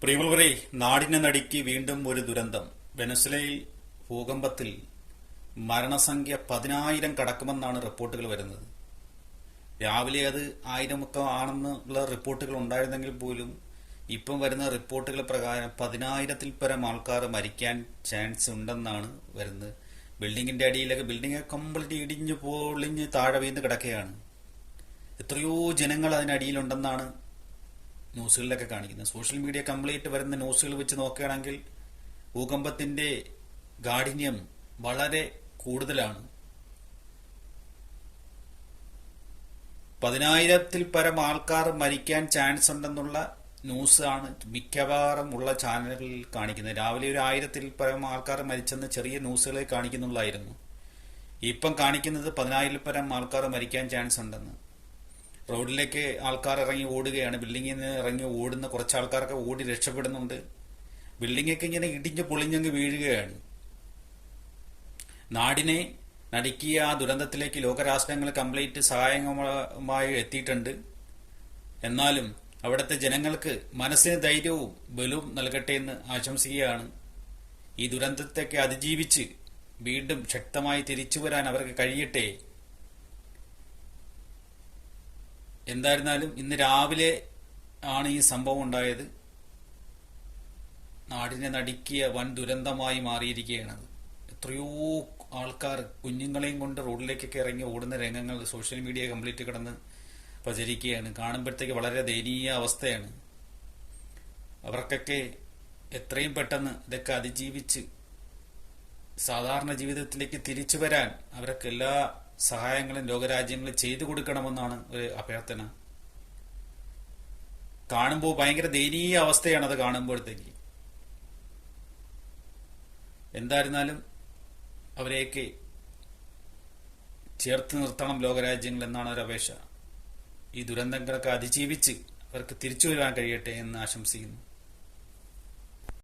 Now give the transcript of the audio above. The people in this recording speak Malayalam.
പ്രിയമുള്ളവരെ, നാടിനെ നടുക്കി വീണ്ടും ഒരു ദുരന്തം. വെനസ്വേലയിൽ ഭൂകമ്പത്തിൽ മരണസംഖ്യ 10,000 കടക്കുമെന്നാണ് റിപ്പോർട്ടുകൾ വരുന്നത്. രാവിലെ അത് 1000 ആണെന്നുള്ള റിപ്പോർട്ടുകൾ ഉണ്ടായിരുന്നെങ്കിൽ പോലും ഇപ്പം വരുന്ന റിപ്പോർട്ടുകൾ പ്രകാരം 10,000-ൽ പരം ആൾക്കാർ മരിക്കാൻ ചാൻസ് ഉണ്ടെന്നാണ് വരുന്നത്. ബിൽഡിങ്ങിന്റെ അടിയിലൊക്കെ ബിൽഡിംഗ് കംപ്ലീറ്റ് ഇടിഞ്ഞു പൊളിഞ്ഞ് താഴെ വീണ് കിടക്കുകയാണ്. എത്രയോ ജനങ്ങൾ അതിനടിയിലുണ്ടെന്നാണ് ന്യൂസുകളിലൊക്കെ കാണിക്കുന്നത്. സോഷ്യൽ മീഡിയ കംപ്ലീറ്റ് വരുന്ന ന്യൂസുകൾ വെച്ച് നോക്കുകയാണെങ്കിൽ ഭൂകമ്പത്തിന്റെ കാഠിന്യം വളരെ കൂടുതലാണ്. 10,000-ൽ പരം ആൾക്കാർ മരിക്കാൻ ചാൻസ് ഉണ്ടെന്നുള്ള ന്യൂസ് ആണ് മിക്കവാറും ഉള്ള ചാനലുകളിൽ കാണിക്കുന്നത്. രാവിലെ ഒരു 1,000-ൽ പരം ആൾക്കാർ മരിച്ചെന്ന് ചെറിയ ന്യൂസുകളിൽ കാണിക്കുന്നുള്ളായിരുന്നു. ഇപ്പം കാണിക്കുന്നത് 10,000-ൽ പരം ആൾക്കാർ മരിക്കാൻ ചാൻസ് ഉണ്ടെന്ന്. റോഡിലേക്ക് ആൾക്കാർ ഇറങ്ങി ഓടുകയാണ്. ബിൽഡിങ്ങിൽ നിന്ന് ഇറങ്ങി ഓടുന്ന കുറച്ച് ആൾക്കാരൊക്കെ ഓടി രക്ഷപ്പെടുന്നുണ്ട്. ബിൽഡിങ്ങൊക്കെ ഇങ്ങനെ ഇടിഞ്ഞ് പൊളിഞ്ഞങ്ങ് വീഴുകയാണ്. നാടിനെ നടുക്കിയ ആ ദുരന്തത്തിലേക്ക് ലോകരാഷ്ട്രങ്ങൾ കംപ്ലീറ്റ് സഹായവുമായി എത്തിയിട്ടുണ്ട്. എന്നാലും അവിടുത്തെ ജനങ്ങൾക്ക് മനസ്സിന് ധൈര്യവും ബലവും നൽകട്ടെ എന്ന് ആശംസിക്കുകയാണ്. ഈ ദുരന്തത്തെയൊക്കെ അതിജീവിച്ച് വീണ്ടും ശക്തമായി തിരിച്ചു വരാൻ അവർക്ക് കഴിയട്ടെ. എന്തായിരുന്നാലും ഇന്ന് രാവിലെ ആണ് ഈ സംഭവം ഉണ്ടായത്. നാടിനെ നടുക്കിയ വൻ ദുരന്തമായി മാറിയിരിക്കുകയാണ്. എത്രയോ ആൾക്കാർ കുഞ്ഞുങ്ങളെയും കൊണ്ട് റോഡിലേക്കൊക്കെ ഇറങ്ങി ഓടുന്ന രംഗങ്ങൾ സോഷ്യൽ മീഡിയ കംപ്ലീറ്റ് കിടന്ന് പ്രചരിക്കുകയാണ്. കാണുമ്പോഴത്തേക്ക് വളരെ ദയനീയ അവസ്ഥയാണ്. അവർക്കൊക്കെ എത്രയും പെട്ടെന്ന് ഇതൊക്കെ അതിജീവിച്ച് സാധാരണ ജീവിതത്തിലേക്ക് തിരിച്ചു വരാൻ അവർക്ക് എല്ലാ സഹായങ്ങളും ലോകരാജ്യങ്ങൾ ചെയ്തു കൊടുക്കണമെന്നാണ് ഒരു അഭ്യർത്ഥന. കാണുമ്പോൾ ഭയങ്കര ദയനീയ അവസ്ഥയാണ് അത് കാണുമ്പോഴത്തേക്ക്. എന്തായിരുന്നാലും അവരെയൊക്കെ ചേർത്ത് നിർത്തണം ലോകരാജ്യങ്ങൾ എന്നാണ് ഒരു അപേക്ഷ. ഈ ദുരന്തങ്ങളൊക്കെ അതിജീവിച്ച് അവർക്ക് തിരിച്ചു വരാൻ കഴിയട്ടെ എന്ന് ആശംസിക്കുന്നു.